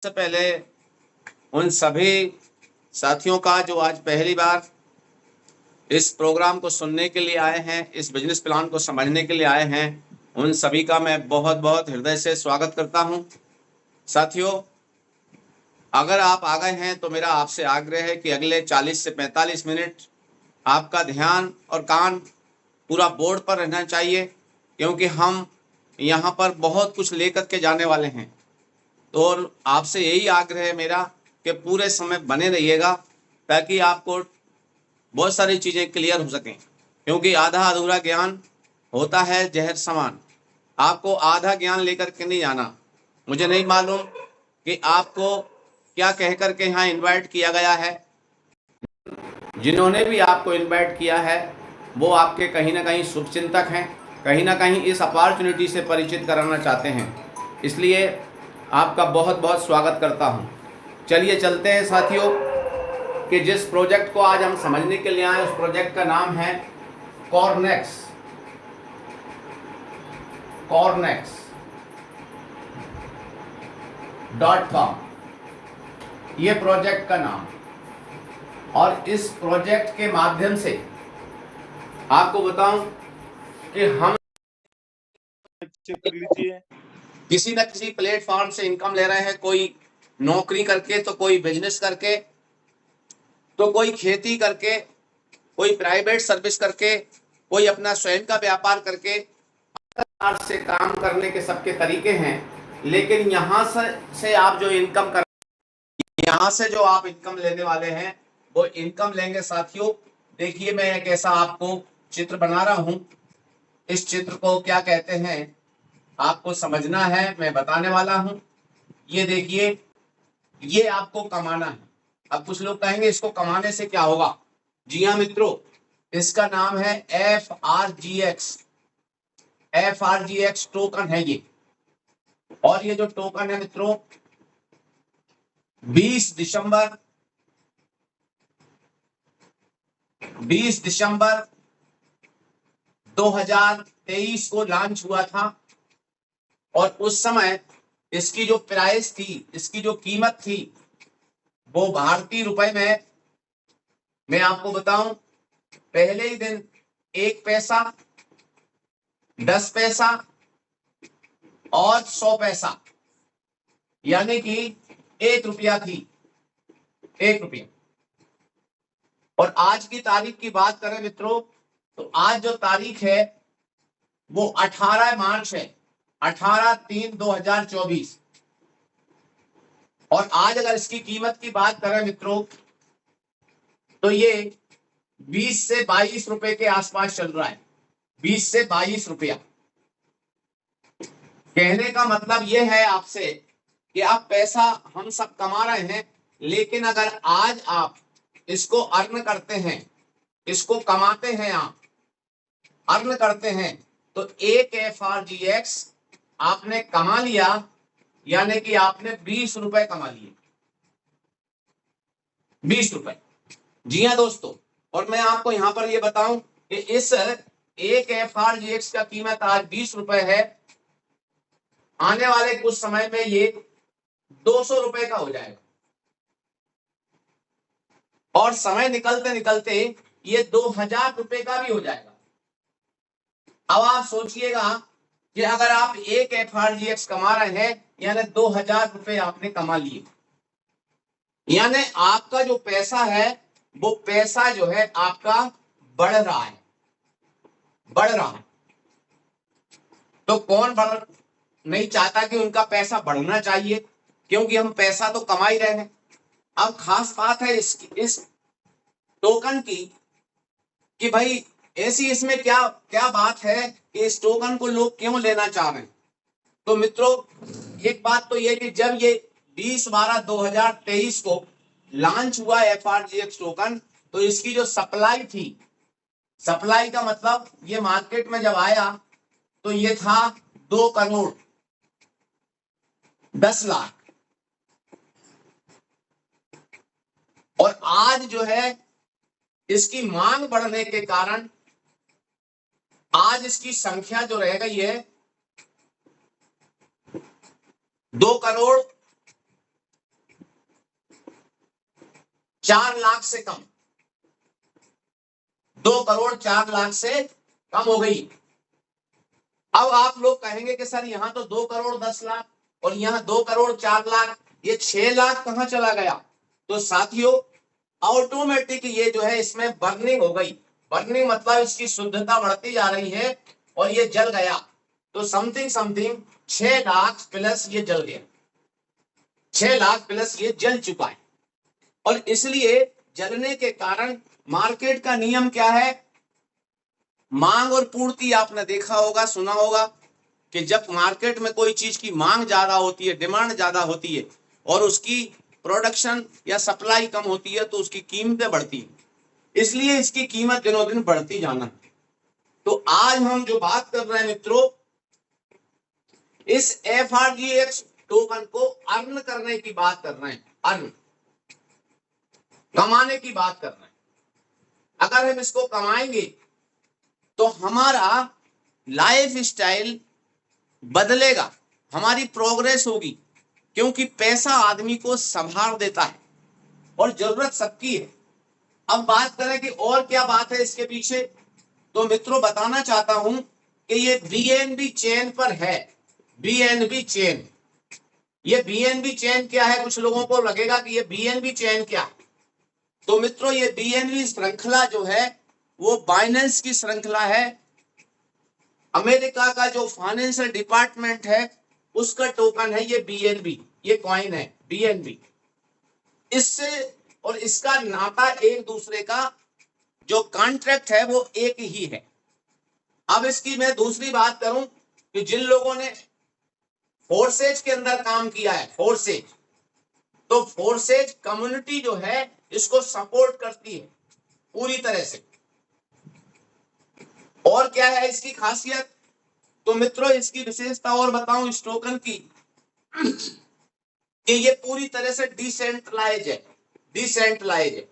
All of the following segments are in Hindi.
सबसे पहले उन सभी साथियों का जो आज पहली बार इस प्रोग्राम को सुनने के लिए आए हैं, इस बिजनेस प्लान को समझने के लिए आए हैं, उन सभी का मैं बहुत-बहुत हृदय से स्वागत करता हूं। साथियों, अगर आप आ गए हैं तो मेरा आपसे आग्रह है कि अगले 40 से 45 मिनट आपका ध्यान और कान पूरा बोर्ड पर रहना चाहिए, क्योंकि हम यहाँ पर बहुत कुछ लेकर के जाने वाले हैं। तो आपसे यही आग्रह है मेरा कि पूरे समय बने रहिएगा, ताकि आपको बहुत सारी चीज़ें क्लियर हो सकें, क्योंकि आधा अधूरा ज्ञान होता है जहर समान। आपको आधा ज्ञान लेकर के नहीं जाना। मुझे नहीं मालूम कि आपको क्या कह कर के यहाँ इनवाइट किया गया है। जिन्होंने भी आपको इनवाइट किया है वो आपके कहीं ना कहीं शुभचिंतक हैं, कहीं ना कहीं इस अपॉर्चुनिटी से परिचित कराना चाहते हैं। इसलिए आपका बहुत बहुत स्वागत करता हूँ। चलिए चलते हैं साथियों, कि जिस प्रोजेक्ट को आज हम समझने के लिए आए उस प्रोजेक्ट का नाम है कॉर्नेक्स। कॉर्नेक्स.com ये प्रोजेक्ट का नाम। और इस प्रोजेक्ट के माध्यम से आपको बताऊं कि हम किसी न किसी प्लेटफॉर्म से इनकम ले रहे हैं। कोई नौकरी करके, तो कोई बिजनेस करके, तो कोई खेती करके, कोई प्राइवेट सर्विस करके, कोई अपना स्वयं का व्यापार करके। से काम करने के सबके तरीके हैं, लेकिन यहाँ से आप जो इनकम कर यहाँ से जो आप इनकम लेने वाले हैं वो इनकम लेंगे। साथियों देखिए, मैं एक ऐसा आपको चित्र बना रहा हूं। इस चित्र को क्या कहते हैं आपको समझना है, मैं बताने वाला हूं। ये देखिए, ये आपको कमाना है। अब कुछ लोग कहेंगे इसको कमाने से क्या होगा। जी हाँ मित्रों, इसका नाम है FRGX टोकन है ये। और ये जो टोकन है मित्रों, 20 दिसंबर 2023 को लॉन्च हुआ था। और उस समय इसकी जो प्राइस थी, इसकी जो कीमत थी, वो भारतीय रुपए में मैं आपको बताऊं, पहले ही दिन 1 पैसा, 10 पैसा और 100 पैसा, यानी कि 1 रुपया थी। 1 रुपया। और आज की तारीख की बात करें मित्रों, तो आज जो तारीख है वो 18 मार्च है, 18/3/2024। और आज अगर इसकी कीमत की बात करें मित्रों, तो ये 20 से 22 रुपए के आसपास चल रहा है। 20 से 22 रुपया। कहने का मतलब ये है आपसे कि आप पैसा हम सब कमा रहे हैं, लेकिन अगर आज आप इसको अर्न करते हैं, इसको कमाते हैं, आप अर्न करते हैं, तो एक FRGX आपने कमा लिया, यानी कि आपने 20 रुपए कमा लिए। 20 रुपए। जी हाँ दोस्तों, और मैं आपको यहां पर ये बताऊं कि इस एक FRGX का कीमत आज 20 रुपए है। आने वाले कुछ समय में ये 200 रुपए का हो जाएगा। और समय निकलते निकलते ये 2000 रुपए का भी हो जाएगा। अब आप सोचिएगा कि अगर आप एक FRGX कमा रहे हैं, यानी 2000 रुपए आपने कमा लिए, यानी आपका जो पैसा है वो पैसा जो है आपका बढ़ रहा है, बढ़ रहा है। तो कौन बढ़ नहीं चाहता कि उनका पैसा बढ़ना चाहिए, क्योंकि हम पैसा तो कमा ही रहे हैं। अब खास बात है इस टोकन की कि भाई ऐसी इसमें क्या क्या बात है कि इस टोकन को लोग क्यों लेना चाह रहे हैं। तो मित्रों, एक बात तो ये कि जब ये 20/12/2023 को लॉन्च हुआ FRGX टोकन, तो इसकी जो सप्लाई थी, सप्लाई का मतलब ये मार्केट में जब आया तो ये था 2,10,00,000। और आज जो है इसकी मांग बढ़ने के कारण आज इसकी संख्या जो रह गई है 2,00,00,000 4 लाख से कम, 2 करोड़ 4 लाख से कम हो गई। अब आप लोग कहेंगे कि सर यहां तो 2 करोड़ 10 लाख और यहां 2 करोड़ 4 लाख, ये 6 लाख कहां चला गया? तो साथियों ऑटोमेटिक ये जो है इसमें बर्निंग हो गई। बर्निंग मतलब इसकी शुद्धता बढ़ती जा रही है और ये जल गया। तो समथिंग 6 लाख प्लस ये जल गया, 6 लाख प्लस ये जल चुका है। और इसलिए जलने के कारण मार्केट का नियम क्या है? मांग और पूर्ति आपने देखा होगा, सुना होगा कि जब मार्केट में कोई चीज की मांग ज्यादा होती है, डिमांड ज्यादा होती है और उसकी प्रोडक्शन या सप्लाई कम होती है तो उसकी कीमतें बढ़ती है, इसलिए इसकी कीमत दिनों दिन बढ़ती जाना है। तो आज हम जो बात कर रहे हैं मित्रों, इस FRGX टोकन को अर्न करने की बात कर रहे हैं, अर्न कमाने की बात कर रहे हैं। अगर हम इसको कमाएंगे तो हमारा लाइफ स्टाइल बदलेगा, हमारी प्रोग्रेस होगी, क्योंकि पैसा आदमी को संभाल देता है और जरूरत सबकी है। अब बात करें कि और क्या बात है इसके पीछे, तो मित्रों बताना चाहता हूं कि ये BNB चेन पर है। BNB चेन, ये BNB चेन क्या है? कुछ लोगों को लगेगा कि ये BNB चेन क्या है। तो मित्रों ये BNB श्रृंखला जो है वो बाइनेंस की श्रृंखला है। अमेरिका का जो फाइनेंशियल डिपार्टमेंट है उसका टोकन है ये BNB, ये कॉइन है BNB। इससे और इसका नाता एक दूसरे का जो कॉन्ट्रैक्ट है वो एक ही है। अब इसकी मैं दूसरी बात करूं कि जिन लोगों ने फोर्सेज के अंदर काम किया है, फोर्सेज, तो फोर्सेज कम्युनिटी जो है इसको सपोर्ट करती है पूरी तरह से। और क्या है इसकी खासियत? तो मित्रों इसकी विशेषता और बताऊं इस टोकन की कि ये पूरी तरह से डिसेंट्रलाइज है, डिसेंट्रलाइज है,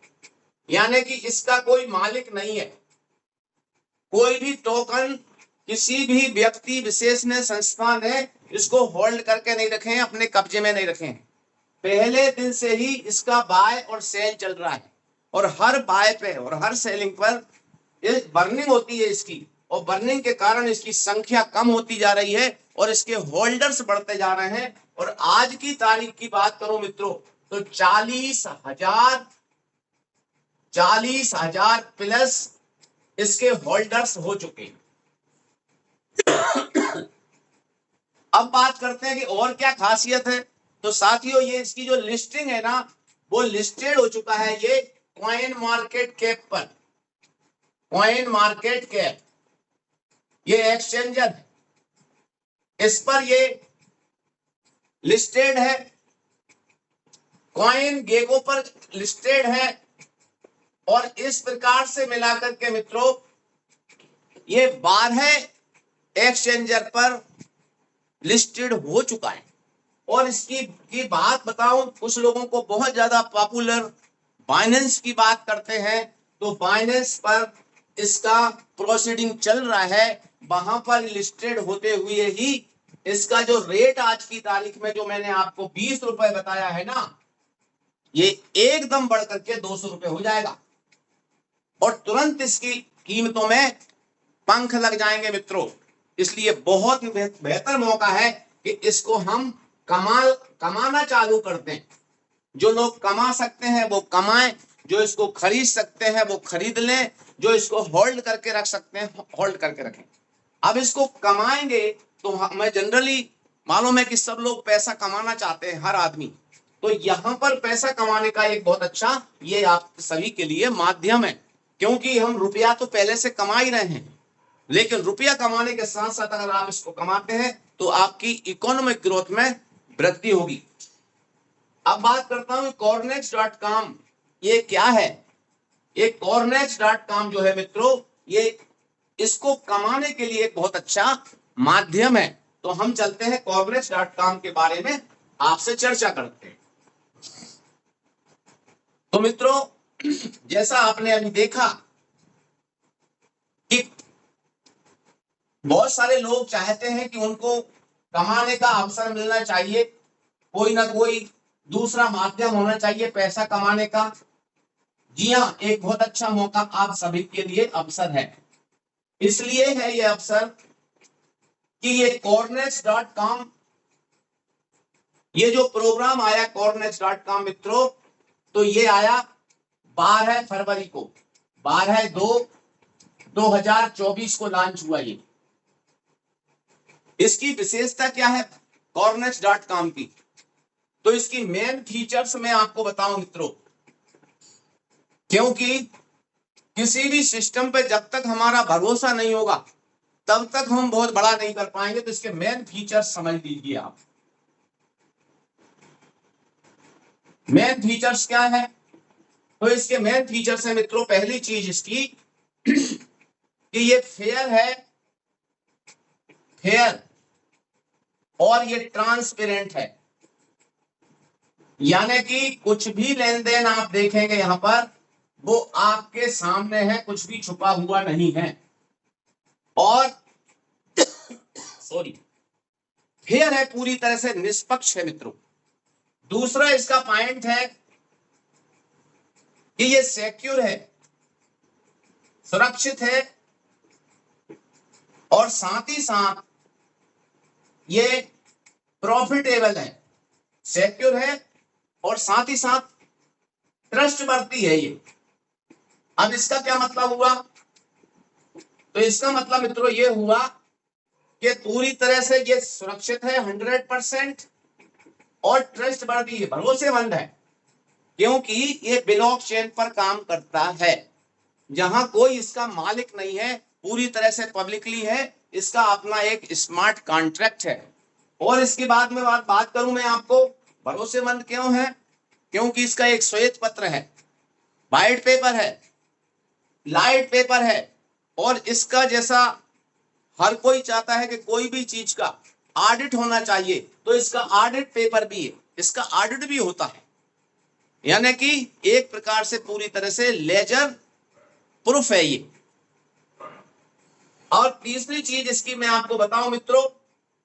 यानी कि इसका कोई मालिक नहीं है। कोई भी टोकन किसी भी व्यक्ति विशेष ने, संस्था ने इसको होल्ड करके नहीं रखे हैं, अपने कब्जे में नहीं रखे हैं। पहले दिन से ही इसका बाय और सेल चल रहा है और हर बाय पे और हर सेलिंग पर बर्निंग होती है इसकी, और बर्निंग के कारण इसकी संख्या कम होती जा रही है और इसके होल्डर्स बढ़ते जा रहे हैं। और आज की तारीख की बात करूं मित्रों तो 40,000 प्लस इसके होल्डर्स हो चुके हैं। अब बात करते हैं कि और क्या खासियत है। तो साथियों ये इसकी जो लिस्टिंग है ना वो लिस्टेड हो चुका है ये कॉइन मार्केट कैप पर, कॉइन मार्केट कैप ये एक्सचेंजर है, इस पर ये लिस्टेड है। कॉइन गेगो पर लिस्टेड है और इस प्रकार से मिलाकर के मित्रों ये 12 एक्सचेंजर पर लिस्टेड हो चुका है। और इसकी की बात बताऊं, कुछ लोगों को बहुत ज्यादा पॉपुलर बाइनेंस की बात करते हैं, तो बाइनेंस पर इसका प्रोसीडिंग चल रहा है, वहां पर लिस्टेड होते हुए ही इसका जो रेट आज की तारीख में जो मैंने आपको 20 रुपए बताया है ना, ये एकदम बढ़ करके 200 रुपए हो जाएगा और तुरंत इसकी कीमतों में पंख लग जाएंगे मित्रों। इसलिए बहुत बेहतर मौका है कि इसको हम कमाना चालू करते हैं। जो लोग कमा सकते हैं वो कमाएं, जो इसको खरीद सकते हैं वो खरीद लें, जो इसको होल्ड करके रख सकते हैं होल्ड करके रखें। अब इसको कमाएंगे तो हमें जनरली मालूम है कि सब लोग पैसा कमाना चाहते हैं, हर आदमी। तो यहां पर पैसा कमाने का एक बहुत अच्छा ये आप सभी के लिए माध्यम है, क्योंकि हम रुपया तो पहले से कमा ही रहे हैं, लेकिन रुपया कमाने के साथ साथ अगर आप इसको कमाते हैं तो आपकी इकोनॉमिक ग्रोथ में वृद्धि होगी। अब बात करता हूं Cornex.com ये क्या है। ये Cornex.com जो है मित्रों ये इसको कमाने के लिए एक बहुत अच्छा माध्यम है। तो हम चलते हैं Cornex.com के बारे में आपसे चर्चा करते हैं। तो मित्रों जैसा आपने अभी देखा कि बहुत सारे लोग चाहते हैं कि उनको कमाने का अवसर मिलना चाहिए, कोई ना कोई दूसरा माध्यम होना चाहिए पैसा कमाने का। जी हाँ, एक बहुत अच्छा मौका आप सभी के लिए अवसर है। इसलिए है ये अवसर कि ये cornets.com, ये जो प्रोग्राम आया cornets.com मित्रों, तो ये आया 12 फरवरी को, 12/2/2024 को लॉन्च हुआ ये। इसकी विशेषता क्या है cornets.com की? तो इसकी मेन फीचर्स मैं आपको बताऊं मित्रों, क्योंकि किसी भी सिस्टम पे जब तक हमारा भरोसा नहीं होगा तब तक हम बहुत बड़ा नहीं कर पाएंगे। तो इसके मेन फीचर्स समझ लीजिए आप। मेन फीचर्स क्या है? तो इसके मेन फीचर्स है मित्रों, पहली चीज इसकी कि ये फेयर है, फेयर, और ये ट्रांसपेरेंट है। यानी कि कुछ भी लेन देन आप देखेंगे यहां पर वो आपके सामने है, कुछ भी छुपा हुआ नहीं है। और सॉरी, फेयर है, पूरी तरह से निष्पक्ष है मित्रों। दूसरा इसका पॉइंट है कि ये सिक्योर है, सुरक्षित है, और साथ ही साथ ये प्रॉफिटेबल है। सिक्योर है और साथ ही साथ ट्रस्टवर्दी है ये। अब इसका क्या मतलब हुआ? तो इसका मतलब मित्रों ये हुआ कि पूरी तरह से ये सुरक्षित है 100%, और ट्रस्टवर्दी है, भरोसेमंद है, क्योंकि ये ब्लॉकचेन पर काम करता है, जहां कोई इसका मालिक नहीं है, पूरी तरह से पब्लिकली है, इसका अपना एक स्मार्ट कॉन्ट्रैक्ट है। और इसके बाद में बात करूं मैं आपको, भरोसेमंद क्यों है? क्योंकि इसका एक श्वेत पत्र है, वाइट पेपर है, लाइट पेपर है, और इसका जैसा हर कोई चाहता है कि कोई भी चीज का ऑडिट होना चाहिए, तो इसका ऑडिट पेपर भी है, इसका ऑडिट भी होता है। यानी कि एक प्रकार से पूरी तरह से लेजर प्रूफ है ये। और तीसरी चीज इसकी मैं आपको बताऊं मित्रों,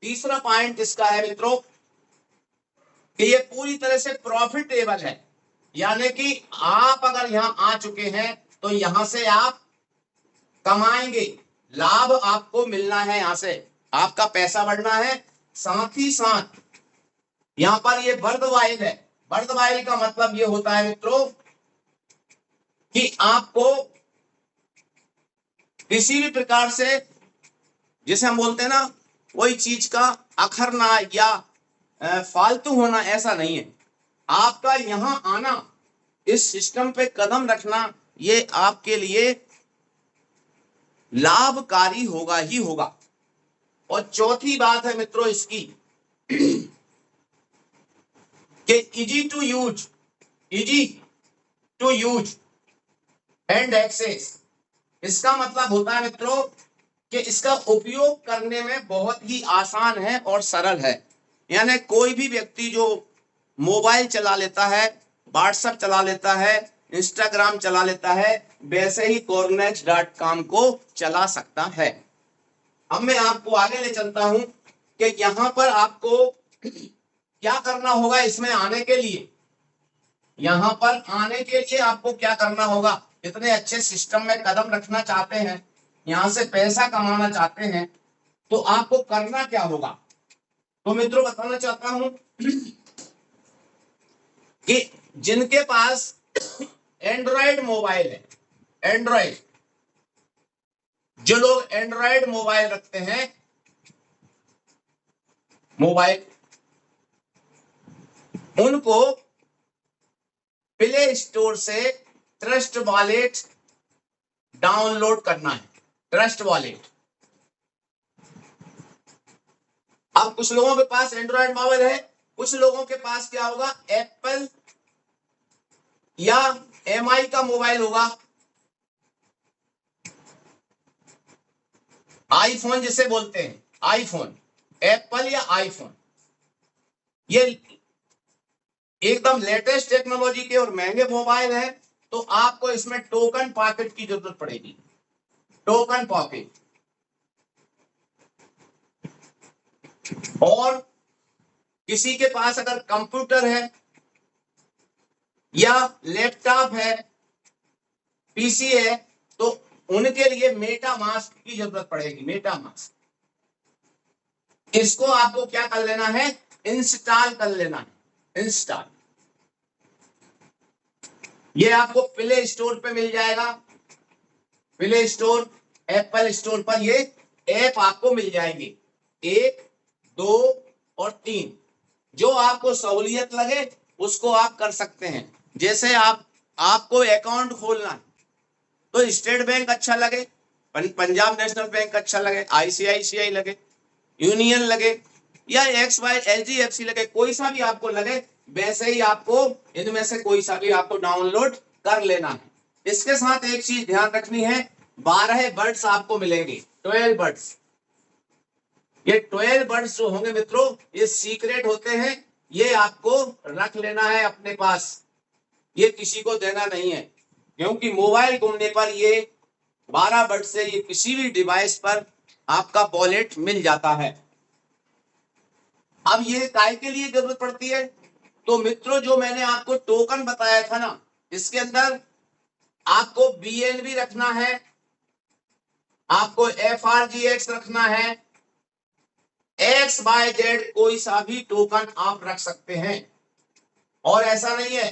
तीसरा पॉइंट इसका है मित्रों कि ये पूरी तरह से प्रॉफिटेबल है। यानी कि आप अगर यहां आ चुके हैं तो यहां से आप कमाएंगे, लाभ आपको मिलना है, यहां से आपका पैसा बढ़ना है। साथ ही साथ यहां पर ये वर्धवाइल है। वर्धवाइल का मतलब ये होता है मित्रों कि आपको किसी भी प्रकार से, जिसे हम बोलते हैं ना, कोई चीज का अखरना या फालतू होना, ऐसा नहीं है। आपका यहां आना, इस सिस्टम पे कदम रखना, ये आपके लिए लाभकारी होगा ही होगा। और चौथी बात है मित्रों इसकी कि easy to use, easy to use and access. इसका मतलब होता है मित्रों कि इसका उपयोग करने में बहुत ही आसान है और सरल है। यानी कोई भी व्यक्ति जो मोबाइल चला लेता है, व्हाट्सएप चला लेता है, इंस्टाग्राम चला लेता है, वैसे ही cornets.com को चला सकता है। अब मैं आपको आगे ले चलता हूं कि यहां पर आपको क्या करना होगा इसमें आने के लिए। यहां पर आने के लिए आपको क्या करना होगा? इतने अच्छे सिस्टम में कदम रखना चाहते हैं, यहां से पैसा कमाना चाहते हैं, तो आपको करना क्या होगा? तो मित्रों बताना चाहता हूं कि जिनके पास एंड्रॉयड मोबाइल है, एंड्रॉयड, जो लोग एंड्रॉयड मोबाइल रखते हैं, मोबाइल, उनको प्ले स्टोर से ट्रस्ट वॉलेट डाउनलोड करना है। Trust wallet. अब कुछ लोगों के पास एंड्रॉयड मोबाइल है, कुछ लोगों के पास क्या होगा, एप्पल या एमआई का मोबाइल होगा, आईफोन जिसे बोलते हैं, आईफोन, एप्पल या आईफोन, ये एकदम लेटेस्ट टेक्नोलॉजी के और महंगे मोबाइल है। तो आपको इसमें टोकन पॉकेट की जरूरत पड़ेगी, टोकन पॉकेट। और किसी के पास अगर कंप्यूटर है या लैपटॉप है पीसी है तो उनके लिए मेटामास्क की जरूरत पड़ेगी, मेटामास्क। इसको आपको क्या कर लेना है, इंस्टॉल कर लेना है, इंस्टॉल। ये आपको प्ले स्टोर पे मिल जाएगा, प्ले स्टोर, एप्पल स्टोर पर ये ऐप आपको मिल जाएगी। 1, 2 और 3, जो आपको सहूलियत लगे उसको आप कर सकते हैं। जैसे आपको अकाउंट खोलना है तो स्टेट बैंक अच्छा लगे, पंजाब नेशनल बैंक अच्छा लगे, आईसीआईसीआई लगे, यूनियन लगे, या एचडीएफसी लगे, कोई सा भी आपको लगे, वैसे ही आपको इनमें से कोई सा भी आपको डाउनलोड कर लेना है। इसके साथ एक चीज ध्यान रखनी है, 12 बर्ड्स आपको मिलेंगे, 12 बर्ड्स। ये 12 बर्ड्स जो होंगे मित्रों, ये सीक्रेट होते हैं, ये आपको रख लेना है अपने पास, ये किसी को देना नहीं है, क्योंकि मोबाइल घूमने पर ये 12 बर्ड से ये किसी भी डिवाइस पर आपका वॉलेट मिल जाता है। अब ये काय के लिए जरूरत पड़ती है, तो मित्रों जो मैंने आपको टोकन बताया था ना, इसके अंदर आपको बीएनबी रखना है, आपको एफआरजीएक्स रखना है, XYZ कोई सा भी टोकन आप रख सकते हैं। और ऐसा नहीं है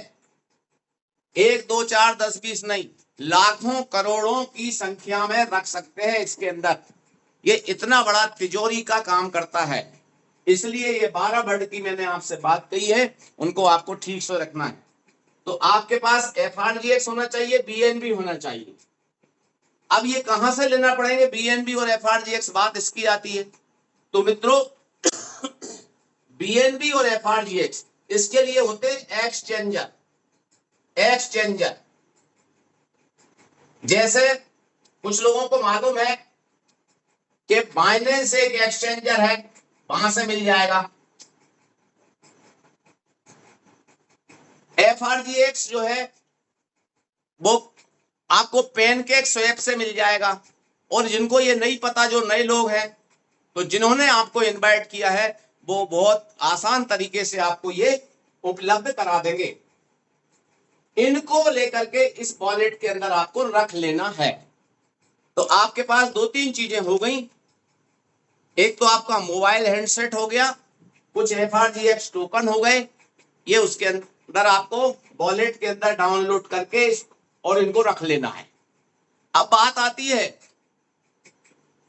1, 2, 4, 10, 20 नहीं, लाखों करोड़ों की संख्या में रख सकते हैं इसके अंदर। ये इतना बड़ा तिजोरी का काम करता है, इसलिए ये 12 बर्ड की मैंने आपसे बात कही है, उनको आपको ठीक से रखना है। तो आपके पास एफआरजीएक्स होना चाहिए, बीएनबी होना चाहिए। अब ये कहां से लेना पड़ेंगे बीएनबी और एफआरजीएक्स, बात इसकी आती है। तो मित्रों बीएनबी और एफआरजीएक्स इसके लिए होते हैं एक्सचेंजर, एक्सचेंजर। जैसे कुछ लोगों को मालूम है कि बाइनेंस एक एक्सचेंजर है, वहां से मिल जाएगा। एफआरजीएक्स जो है वो आपको पैनकेक स्वैप से मिल जाएगा। और जिनको ये नहीं पता, जो नए लोग हैं, तो जिन्होंने आपको इनवाइट किया है वो बहुत आसान तरीके से आपको ये उपलब्ध करा देंगे। इनको लेकर के इस वॉलेट के अंदर आपको रख लेना है। तो आपके पास 2-3 चीजें हो गई, एक तो आपका मोबाइल हैंडसेट हो गया, कुछ एफआरजीएक्स टोकन हो गए, ये उसके अंदर आपको वॉलेट के अंदर डाउनलोड करके और इनको रख लेना है। अब बात आती है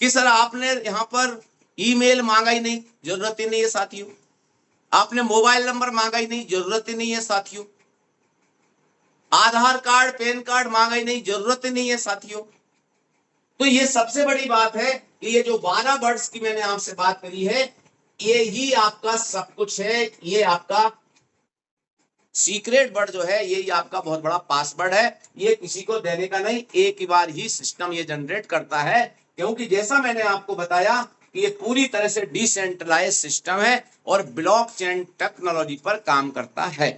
कि सर आपने यहां पर ईमेल मांगा ही नहीं, जरूरत ही नहीं है साथियों। आपने मोबाइल नंबर मांगा ही नहीं, जरूरत ही नहीं है साथियों। आधार कार्ड, पैन कार्ड मांगा ही नहीं, जरूरत ही नहीं है साथियों। तो ये सबसे बड़ी बात है कि ये जो 12 बर्ड्स की मैंने आपसे बात करी है, ये ही आपका सब कुछ है। ये आपका सीक्रेट वर्ड जो है, यही आपका बहुत बड़ा पासवर्ड है। ये किसी को देने का नहीं, एक ही बार ही सिस्टम ये जनरेट करता है, क्योंकि जैसा मैंने आपको बताया कि ये पूरी तरह से डिसेंट्रलाइज सिस्टम है और ब्लॉकचेन टेक्नोलॉजी पर काम करता है।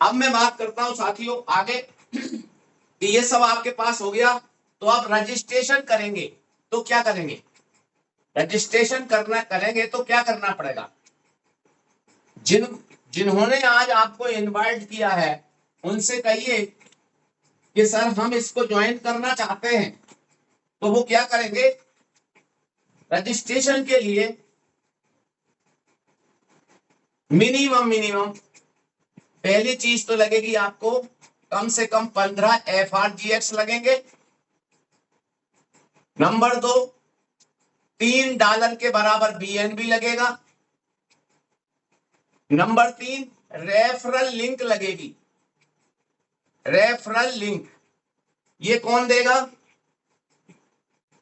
अब मैं बात करता हूं साथियों आगे कि ये सब आपके पास हो गया, तो आप रजिस्ट्रेशन करेंगे तो क्या करेंगे, रजिस्ट्रेशन करेंगे तो क्या करना पड़ेगा। जिन्होंने आज आपको इनवाइट किया है उनसे कहिए कि सर हम इसको ज्वाइन करना चाहते हैं, तो वो क्या करेंगे, रजिस्ट्रेशन के लिए मिनिमम पहली चीज तो लगेगी आपको कम से कम 15 एफआरजीएक्स लगेंगे। नंबर 2, $3 के बराबर बीएनबी लगेगा। नंबर 3, रेफरल लिंक लगेगी। रेफरल लिंक ये कौन देगा,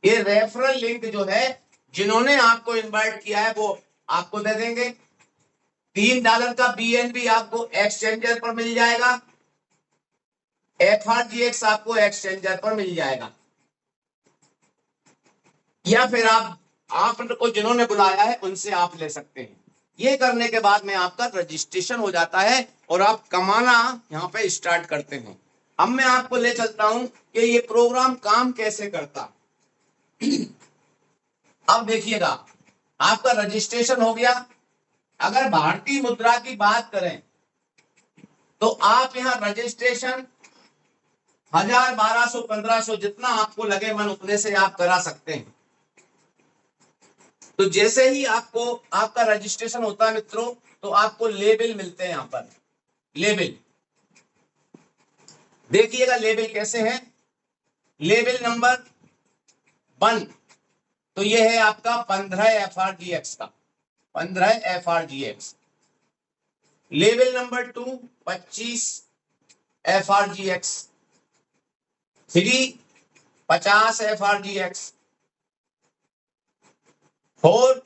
ये रेफरल लिंक जो है जिन्होंने आपको इनवाइट किया है वो आपको दे देंगे। $3 का बीएनबी आपको एक्सचेंजर पर मिल जाएगा, एफआरजीएक्स आपको एक्सचेंजर पर मिल जाएगा, या फिर आपको जिन्होंने बुलाया है उनसे आप ले सकते हैं। ये करने के बाद में आपका रजिस्ट्रेशन हो जाता है और आप कमाना यहाँ पे स्टार्ट करते हैं। अब मैं आपको ले चलता हूं कि ये प्रोग्राम काम कैसे करता। अब देखिएगा आपका रजिस्ट्रेशन हो गया। अगर भारतीय मुद्रा की बात करें तो आप यहां रजिस्ट्रेशन 1000, 1200, 1500 जितना आपको लगे मन उतने से आप करा सकते हैं। तो जैसे ही आपको आपका रजिस्ट्रेशन होता है मित्रों, तो आपको लेबल मिलते हैं। यहां पर लेबल देखिएगा, लेबल कैसे है। लेबल नंबर 1 तो ये है आपका 15 FRGX का, 15 FRGX। Level number 2 25 FRGX, 3 50 FRGX, 4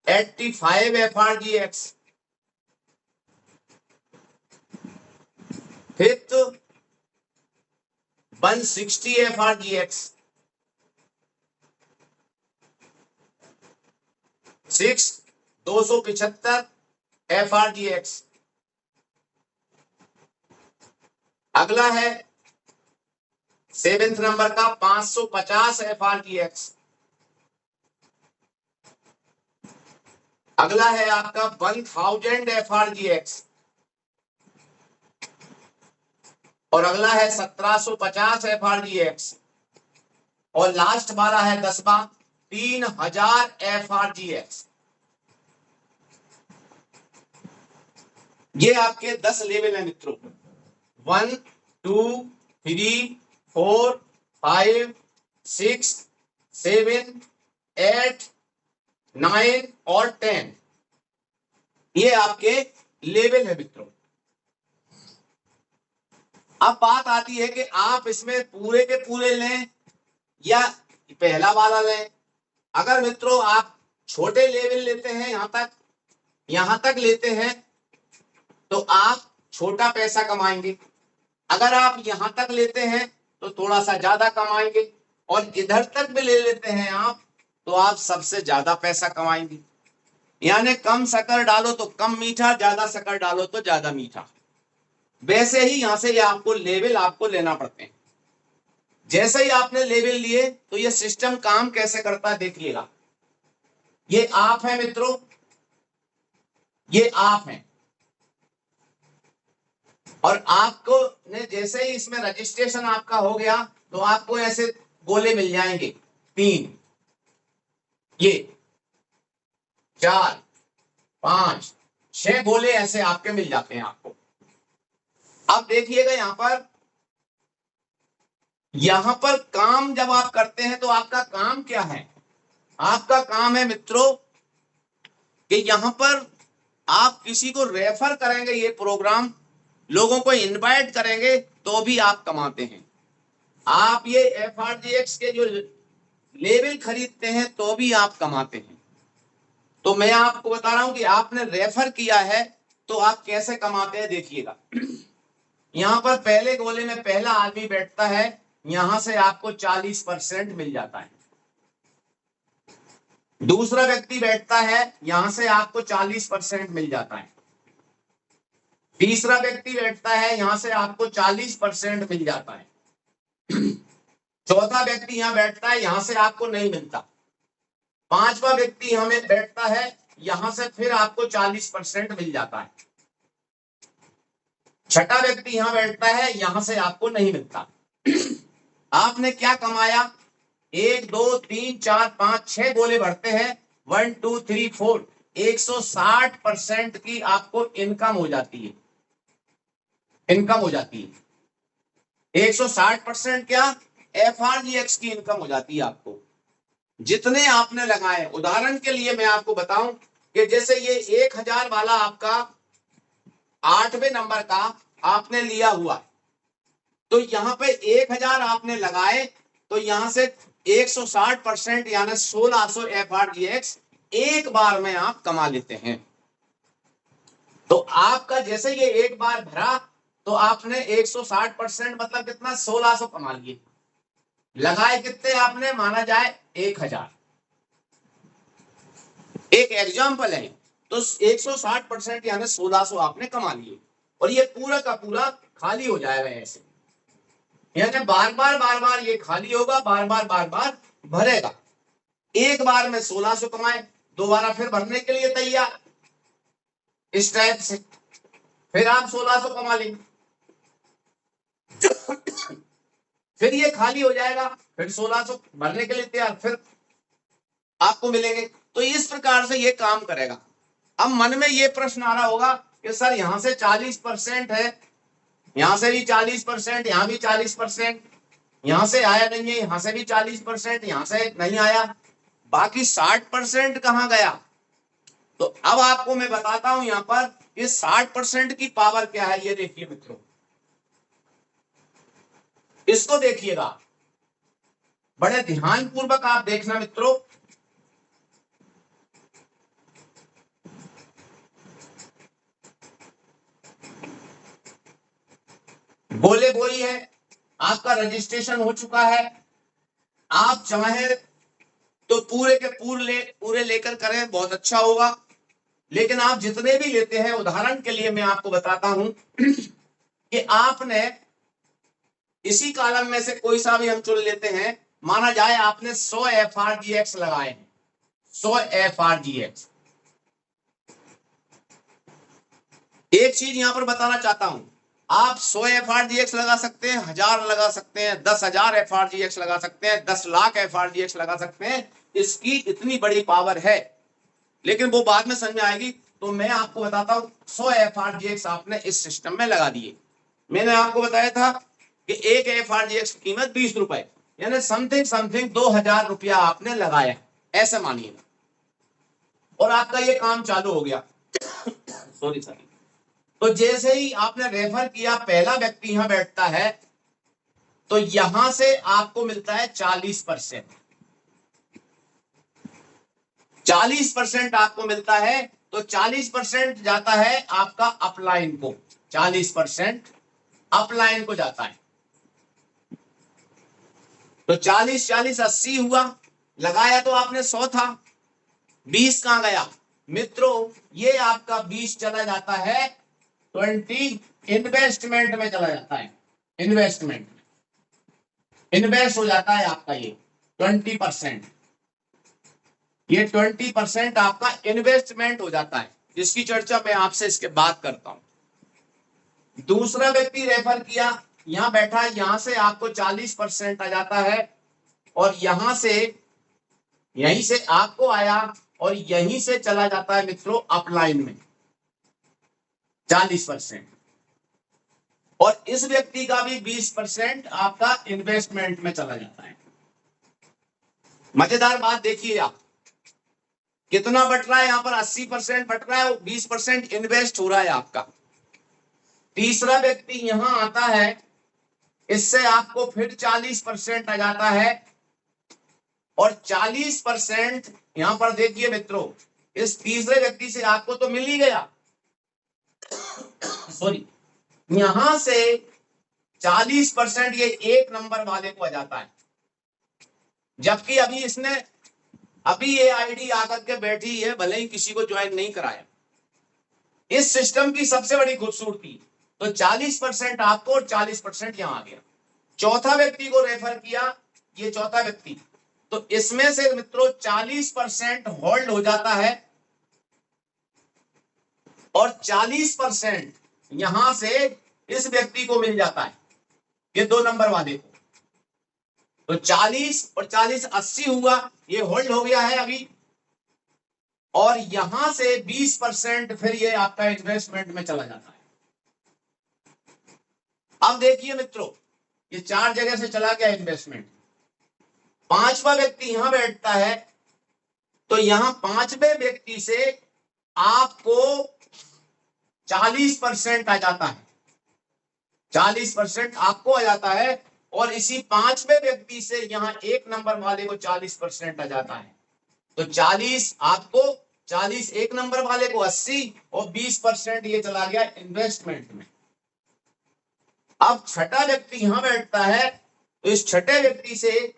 85 FRGX, 5th 160 FRGX, 6 275 FRGX। अगला है 7th नंबर का 550 FRGX। अगला है आपका 1000 FRGX। और अगला है 1750 FRGX। और लास्ट वाला है 10वां 3000 FRGX। ये आपके 10 लेवल है मित्रों, 1 2 3 4 5 6 7 8 9 और 10, ये आपके लेवल है मित्रों। अब बात आती है कि आप इसमें पूरे के पूरे लें या पहला वाला लें। अगर मित्रों आप छोटे लेवल लेते हैं, यहां तक लेते हैं, तो आप छोटा पैसा कमाएंगे। अगर आप यहां तक लेते हैं तो थोड़ा सा ज्यादा कमाएंगे, और इधर तक भी ले लेते हैं आप तो आप सबसे ज्यादा पैसा कमाएंगे। यानी कम शक्कर डालो तो कम मीठा, ज्यादा शक्कर डालो तो ज्यादा मीठा। वैसे ही यहां से आपको लेवल आपको लेना पड़ते हैं। जैसे ही आपने लेवल लिए तो ये सिस्टम काम कैसे करता है देखिएगा। ये आप है मित्रों, ये आप हैं, और आपको ने जैसे ही इसमें रजिस्ट्रेशन आपका हो गया तो आपको ऐसे गोले मिल जाएंगे 3, ये 4 5 6 गोले ऐसे आपके मिल जाते हैं आपको। अब देखिएगा यहां पर काम जब आप करते हैं तो आपका काम क्या है। आपका काम है मित्रों कि यहां पर आप किसी को रेफर करेंगे, ये प्रोग्राम लोगों को इनवाइट करेंगे तो भी आप कमाते हैं। आप ये FRGX के जो लेवल खरीदते हैं तो भी आप कमाते हैं। तो मैं आपको बता रहा हूं कि आपने रेफर किया है तो आप कैसे कमाते हैं देखिएगा। यहां पर पहले गोले में पहला आदमी बैठता है, यहां से आपको 40% मिल जाता है। दूसरा व्यक्ति बैठता है, यहां से आपको 40% मिल जाता है। तीसरा व्यक्ति बैठता है, यहां से आपको 40% मिल जाता है। चौथा व्यक्ति यहां बैठता है, यहां से आपको नहीं मिलता। पांचवा व्यक्ति यहां में बैठता है, यहां से फिर आपको 40% मिल जाता है। छठा व्यक्ति यहां बैठता है, यहां से आपको नहीं मिलता। आपने क्या कमाया, 1 2 3 4 5 6 गोले भरते हैं, 1 2 3 4 160% की आपको इनकम हो जाती है। इनकम हो जाती है 160%। क्या FRGX की इनकम हो जाती है आपको, जितने आपने लगाए। उदाहरण के लिए मैं आपको बताऊं कि जैसे ये 1000 वाला आपका 8वें नंबर का आपने लिया हुआ, तो यहां पे 1000 आपने लगाए तो यहां से 160% यानी 1600 FRGX एक बार में आप कमा लेते हैं। तो आपका जैसे ये एक बार भरा तो आपने 160% मतलब कितना 1600 कमा लिए। लगाए कितने आपने, माना जाए 1000। एक एग्जाम्पल है, तो 160% यानी 1600 आपने कमा लिए, और ये पूरा का पूरा खाली हो जाएगा ऐसे। यानी बार बार ये खाली होगा, बार बार भरेगा। एक बार में 1600 कमाए, दोबारा फिर भरने के लिए तैयार, इस टाइप से फिर आप 1600 कमा लेंगे। फिर ये खाली हो जाएगा, फिर 1600 भरने के लिए तैयार, फिर आपको मिलेंगे। तो इस प्रकार से ये काम करेगा। अब मन में ये प्रश्न आ रहा होगा कि सर यहां से 40% है, यहां से भी 40%, यहां भी 40%, यहां से आया नहीं है, यहां से भी 40%, यहां से नहीं आया, बाकी 60% कहां गया? तो अब आपको मैं बताता हूं यहां पर कि 60% की पावर क्या है। ये देखिए मित्रों, इसको देखिएगा, बड़े ध्यान पूर्वक आप देखना मित्रों। बोले वही है, आपका रजिस्ट्रेशन हो चुका है। आप चाहे तो पूरे के पूरे लेकर करें, बहुत अच्छा होगा। लेकिन आप जितने भी लेते हैं, उदाहरण के लिए मैं आपको बताता हूं कि आपने इसी कॉलम में से कोई सा भी हम चुन लेते हैं। माना जाए आपने 100 FRGX लगाए हैं, 100 FRGX। एक चीज यहां पर बताना चाहता हूं, आप 100 FRGX लगा सकते हैं, 1000 लगा सकते हैं, 10,000 FRGX लगा सकते हैं, 10 लाख FRGX लगा सकते हैं। इसकी इतनी बड़ी पावर है, लेकिन वो बाद में समझ में आएगी। तो मैं आपको बताता हूं, 100 FRGX आपने इस सिस्टम में लगा दिए। मैंने आपको बताया था कि एक FRGX की कीमत 20 रुपए, यानी समथिंग 2000 रुपया आपने लगाया, ऐसे मानिएगा, और आपका ये काम चालू हो गया। Sorry sorry. तो जैसे ही आपने रेफर किया, पहला व्यक्ति यहां बैठता है, तो यहां से आपको मिलता है 40%। 40% आपको मिलता है, तो 40% जाता है आपका अपलाइन को, 40% अपलाइन को जाता है। तो 40 40 80 हुआ, लगाया तो आपने 100 था, 20 कहां गया मित्रों? ये आपका 20 चला जाता है 20 इन्वेस्टमेंट में चला जाता है, इन्वेस्टमेंट इन्वेस्ट हो जाता है आपका ये 20%। ये 20% आपका इन्वेस्टमेंट हो जाता है, जिसकी चर्चा मैं आपसे इसके बाद करता हूं। दूसरा व्यक्ति रेफर किया, यहां बैठा, यहां से आपको 40% आ जाता है, और यहां से, यहीं से आपको आया, और यहीं से चला जाता है मित्रों अपलाइन में 40%, और इस व्यक्ति का भी 20% आपका इन्वेस्टमेंट में चला जाता है। मजेदार बात देखिए आप, कितना बट रहा है यहां पर? 80% बट रहा है, 20% इन्वेस्ट हो रहा है आपका। तीसरा व्यक्ति यहां आता है, इससे आपको फिर 40% आ जाता है, और 40% यहां पर देखिए मित्रों, इस तीसरे व्यक्ति से आपको तो मिल ही गया, सॉरी, यहां से 40% ये एक नंबर वाले को आ जाता है। जबकि अभी इसने, अभी ये आईडी आकर के बैठी है, भले ही किसी को ज्वाइन नहीं कराया। इस सिस्टम की सबसे बड़ी खूबसूरती, तो 40% आपको और 40% यहां आ गया। चौथा व्यक्ति को रेफर किया, ये चौथा व्यक्ति, तो इसमें से मित्रों 40% होल्ड हो जाता है, और 40% यहां से इस व्यक्ति को मिल जाता है, ये 2 नंबर वाले को। तो 40 और 40 80 हुआ, ये होल्ड हो गया है अभी, और यहां से 20% फिर ये आपका इन्वेस्टमेंट में चला जाता है। अब देखिए मित्रों, ये 4 जगह से चला गया इन्वेस्टमेंट। पांचवा व्यक्ति यहां बैठता है, तो यहां पांचवें व्यक्ति से आपको 40% आ जाता है, 40% आपको आ जाता है, और इसी पांचवें व्यक्ति से यहां एक नंबर वाले को 40% आ जाता है। तो 40 आपको, 40 एक नंबर वाले को 80, और 20% ये चला गया इन्वेस्टमेंट में। अब छठा व्यक्ति यहां बैठता है, तो इस छठे व्यक्ति से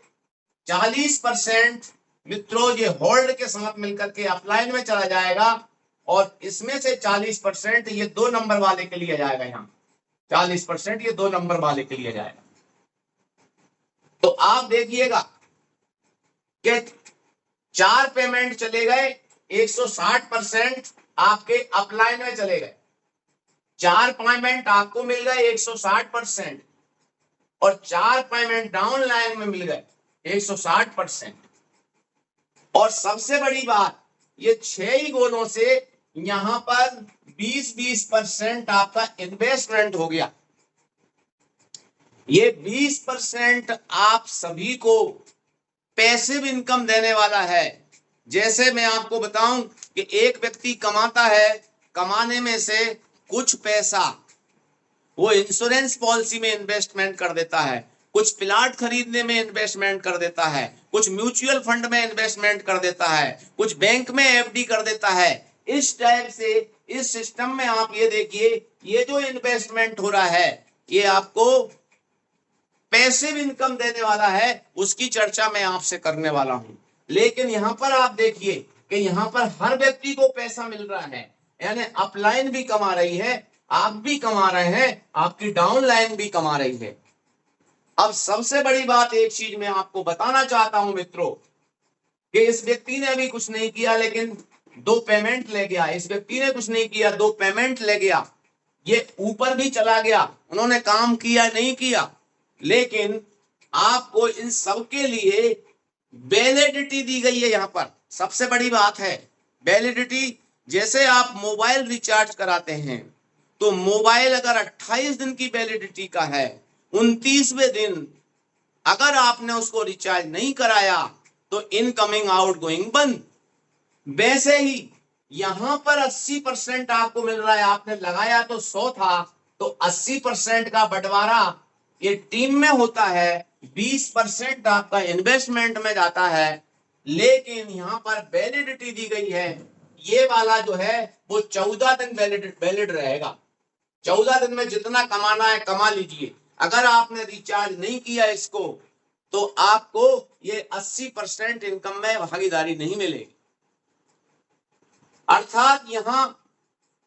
40% मित्रों ये होल्ड के साथ मिलकर के अपलाइन में चला जाएगा, और इसमें से 40% ये 2 नंबर वाले के लिए जाएगा। यहां 40% ये 2 नंबर वाले के लिए जाएगा। तो आप देखिएगा कि 4 पेमेंट चले गए, 160% आपके अपलाइन में चले गए। 4 पेमेंट आपको मिल गए 160%, और 4 पेमेंट डाउन लाइन में मिल गए 160%। और सबसे बड़ी बात, ये 6 ही गोलों से यहां पर 20-20% आपका इन्वेस्टमेंट हो गया। ये 20% आप सभी को पैसिव इनकम देने वाला है। जैसे मैं आपको बताऊं कि एक व्यक्ति कमाता है, कमाने में से कुछ पैसा वो इंश्योरेंस पॉलिसी में इन्वेस्टमेंट कर देता है, कुछ प्लाट खरीदने में इन्वेस्टमेंट कर देता है, कुछ म्यूचुअल फंड में इन्वेस्टमेंट कर देता है, कुछ बैंक में एफडी कर देता है। इस टाइप से इस सिस्टम में आप ये देखिए, ये जो इन्वेस्टमेंट हो रहा है ये आपको पैसिव इनकम देने वाला है, उसकी चर्चा मैं आपसे करने वाला हूं। लेकिन यहां पर आप देखिए कि यहां पर हर व्यक्ति को पैसा मिल रहा है, यानी अपलाइन भी कमा रही है, आप भी कमा रहे हैं, आपकी डाउन लाइन भी कमा रही है। अब सबसे बड़ी बात एक चीज मैं आपको बताना चाहता हूं मित्रों, कि इस व्यक्ति ने अभी कुछ नहीं किया लेकिन 2 पेमेंट ले गया, इस व्यक्ति ने कुछ नहीं किया 2 पेमेंट ले गया, ये ऊपर भी चला गया, उन्होंने काम किया नहीं किया, लेकिन आपको इन सब के लिए वैलिडिटी दी गई है। यहां पर सबसे बड़ी बात है वैलिडिटी। जैसे आप मोबाइल रिचार्ज कराते हैं तो मोबाइल अगर 28 दिन की वैलिडिटी का है, 29वें दिन अगर आपने उसको रिचार्ज नहीं कराया तो इनकमिंग आउटगोइंग बंद। वैसे ही यहां पर 80% आपको मिल रहा है, आपने लगाया तो 100 था, तो 80% का बंटवारा ये टीम में होता है, 20% आपका इन्वेस्टमेंट में जाता है। लेकिन यहां पर वैलिडिटी दी गई है, ये वाला जो है वो 14 दिन वैलिड रहेगा। 14 दिन में जितना कमाना है कमा लीजिए। अगर आपने रिचार्ज नहीं किया इसको तो आपको ये 80% इनकम में भागीदारी नहीं मिलेगी। अर्थात यहां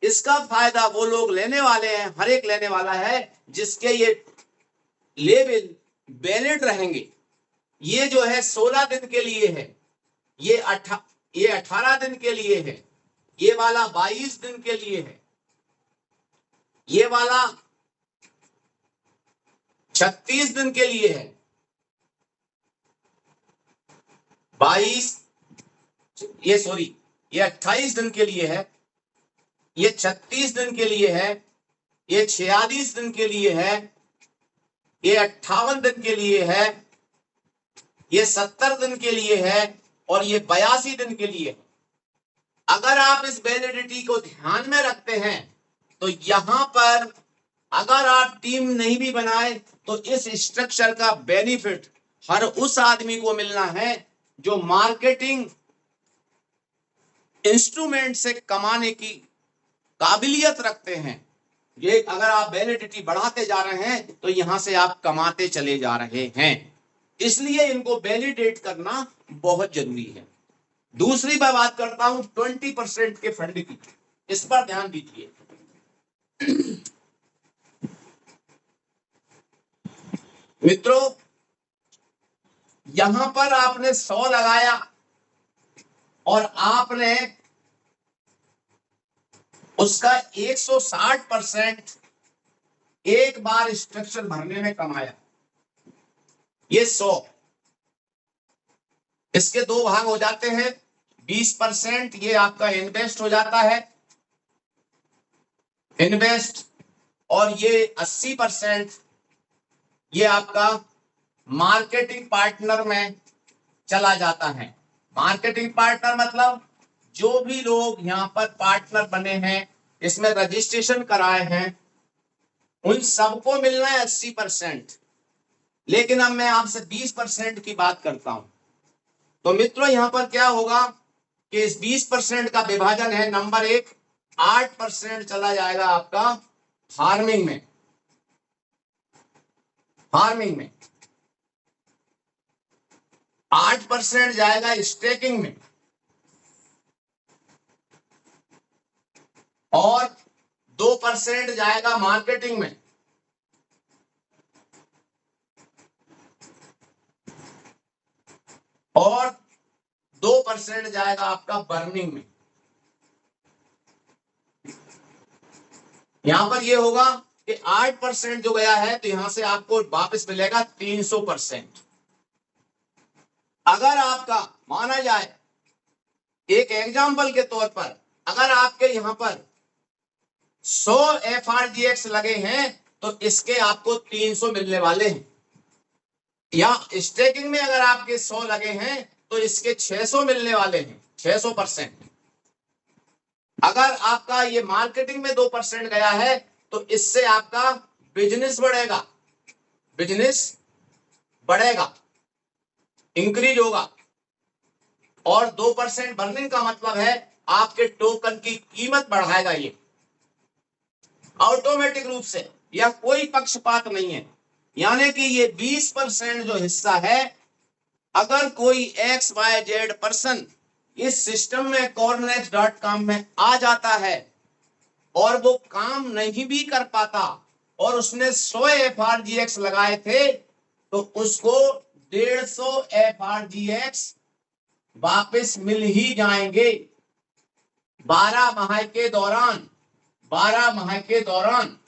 इसका फायदा वो लोग लेने वाले हैं, हर एक लेने वाला है जिसके ये लेवल वैलिड रहेंगे। ये जो है 16 दिन के लिए है, ये 18 दिन के लिए है, ये वाला 22 दिन के लिए है, ये वाला 36 दिन के लिए है, 22 ये 28 दिन के लिए है, ये 36 दिन के लिए है, ये 46 दिन के लिए है, ये 58 दिन के लिए है, ये 70 दिन के लिए है और ये 82 दिन के लिए है। अगर आप इस वैलिडिटी को ध्यान में रखते हैं तो यहां पर अगर आप टीम नहीं भी बनाए तो इस स्ट्रक्चर का बेनिफिट हर उस आदमी को मिलना है जो मार्केटिंग इंस्ट्रूमेंट से कमाने की काबिलियत रखते हैं। ये अगर आप वैलिडिटी बढ़ाते जा रहे हैं तो यहां से आप कमाते चले जा रहे हैं, इसलिए इनको वैलिडेट करना बहुत जरूरी है। दूसरी मैं बात करता हूं 20% के फंड की, इस पर ध्यान दीजिए। मित्रों यहां पर आपने 100 लगाया और आपने उसका 160% एक बार स्ट्रक्चर भरने में कमाया, ये 100, इसके 2 भाग हो जाते हैं, 20% ये आपका इन्वेस्ट हो जाता है, इन्वेस्ट, और ये 80% ये आपका मार्केटिंग पार्टनर में चला जाता है। मार्केटिंग पार्टनर मतलब जो भी लोग यहां पर पार्टनर बने हैं, इसमें रजिस्ट्रेशन कराए हैं, उन सबको मिलना है 80%। लेकिन अब मैं आपसे 20% की बात करता हूं। तो मित्रों यहां पर क्या होगा कि इस 20% का विभाजन है, नंबर 1 8% चला जाएगा आपका फार्मिंग में, 8% जाएगा स्टेकिंग में, और 2% जाएगा मार्केटिंग में, और 2% जाएगा आपका बर्निंग में। यहां पर ये होगा कि 8% जो गया है तो यहां से आपको वापस मिलेगा 300%। अगर आपका माना जाए एक एग्जाम्पल के तौर पर, अगर आपके यहां पर 100 FRGX लगे हैं तो इसके आपको 300 मिलने वाले हैं, या स्टेकिंग में अगर आपके 100 लगे हैं तो इसके 600 मिलने वाले हैं, 600%। अगर आपका ये मार्केटिंग में 2% गया है तो इससे आपका बिजनेस बढ़ेगा, बिजनेस बढ़ेगा, इंक्रीज होगा। और 2% बर्निंग का मतलब है आपके टोकन की कीमत बढ़ाएगा ये ऑटोमेटिक रूप से, या कोई पक्षपात नहीं है। यानी कि ये 20% जो हिस्सा है, अगर कोई XYZ पर्सन इस सिस्टम में CoreNex.com में आ जाता है और वो काम नहीं भी कर पाता और उसने 100 FRGX लगाए थे तो उसको 150 FRGX वापस मिल ही जाएंगे 12 माह के दौरान। 12 माह के दौरान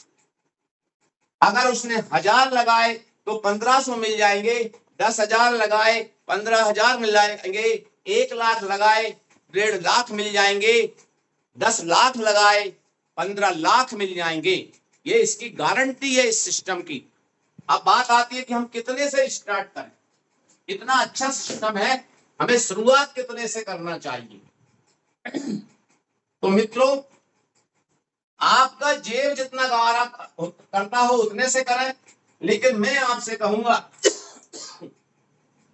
अगर उसने 1000 लगाए तो 1500 मिल जाएंगे, 10,000 लगाए 15,000 मिल जाएंगे, 1 लाख लगाए 1.5 लाख मिल जाएंगे, 10 लाख लगाए 15 लाख मिल जाएंगे। ये इसकी गारंटी है इस सिस्टम की। अब बात आती है कि हम कितने से स्टार्ट करें। इतना अच्छा सिस्टम है, हमें शुरुआत कितने से करना चाहिए। तो मित्रों, आपका जेब जितना गवारा करता हो उतने से करें, लेकिन मैं आपसे कहूंगा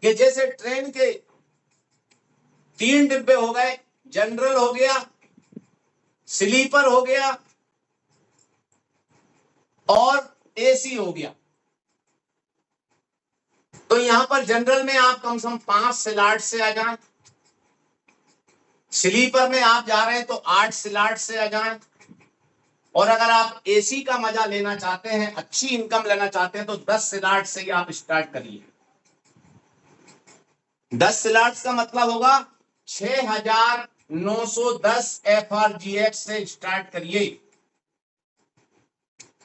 कि जैसे ट्रेन के 3 डिब्बे हो गए, जनरल हो गया, स्लीपर हो गया और AC हो गया। तो यहां पर जनरल में आप कम से कम 5 स्लॉट से आ जाएं, स्लीपर में आप जा रहे हैं तो 8 स्लॉट से आ जाएं, और अगर आप AC का मजा लेना चाहते हैं, अच्छी इनकम लेना चाहते हैं तो 10 स्लॉट से ही आप स्टार्ट करिए। 10 स्लॉट्स का मतलब होगा 6,910 FRGX से स्टार्ट करिए।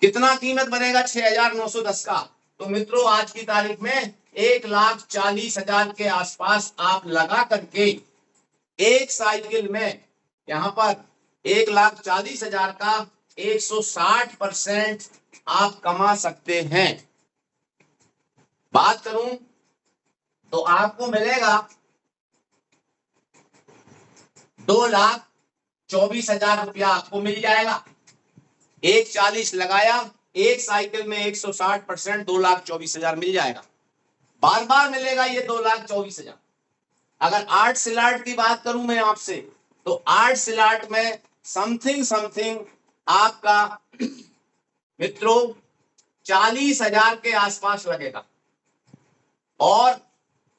कितना कीमत बनेगा 6,910 का? तो मित्रों, आज की तारीख में 1,40,000 के आसपास आप लगा करके एक साइकिल में यहां पर 1,40,000 का 160% आप कमा सकते हैं। बात करूं तो आपको मिलेगा 2,24,000 रुपया आपको मिल जाएगा। 1,40 लगाया, एक साइकिल में 160%, 2,24,000 मिल जाएगा। बार बार मिलेगा ये 2,24,000। अगर 8 स्लॉट की बात करूं मैं आपसे, तो 8 स्लॉट में समथिंग आपका मित्रों 40,000 के आसपास लगेगा, और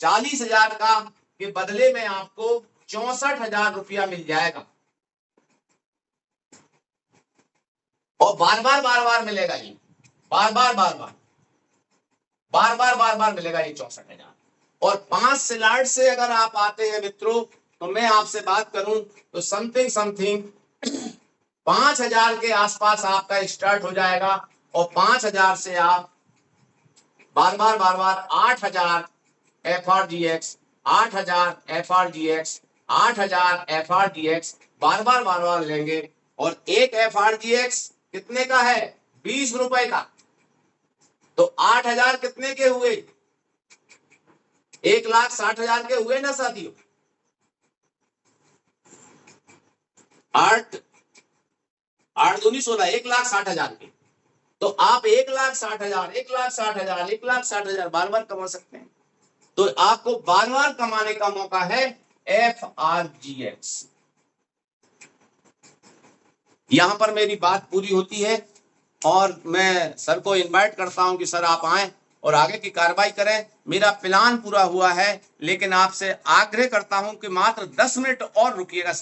40,000 का के बदले में आपको 64,000 रुपया मिल जाएगा, और बार बार मिलेगा ये, बार बार मिलेगा ये 64,000। और 5 स्लॉट से अगर आप आते हैं मित्रों, तो मैं आपसे बात करूं तो समथिंग 5,000 के आसपास आपका स्टार्ट हो जाएगा, और 5,000 से आप बार बार 8,000 FRGX, 8,000 FRGX, 8,000 FRGX बार बार लेंगे। और एक FRGX कितने का है? 20 रुपए का। तो 8,000 कितने के हुए? 1,60,000 के हुए ना साथियों। 8 दूनी 16, 1,60,000 के। तो आप 1,60,000, 1,60,000, 1,60,000 बार बार कमा सकते हैं। तो आपको बार बार कमाने का मौका है FRGX। यहां पर मेरी बात पूरी होती है और मैं सर को इनवाइट करता हूं कि सर आप आएं और आगे की कार्रवाई करें। मेरा प्लान पूरा हुआ है, लेकिन आपसे आग्रह करता हूं कि मात्र 10 मिनट और रुकिएगा।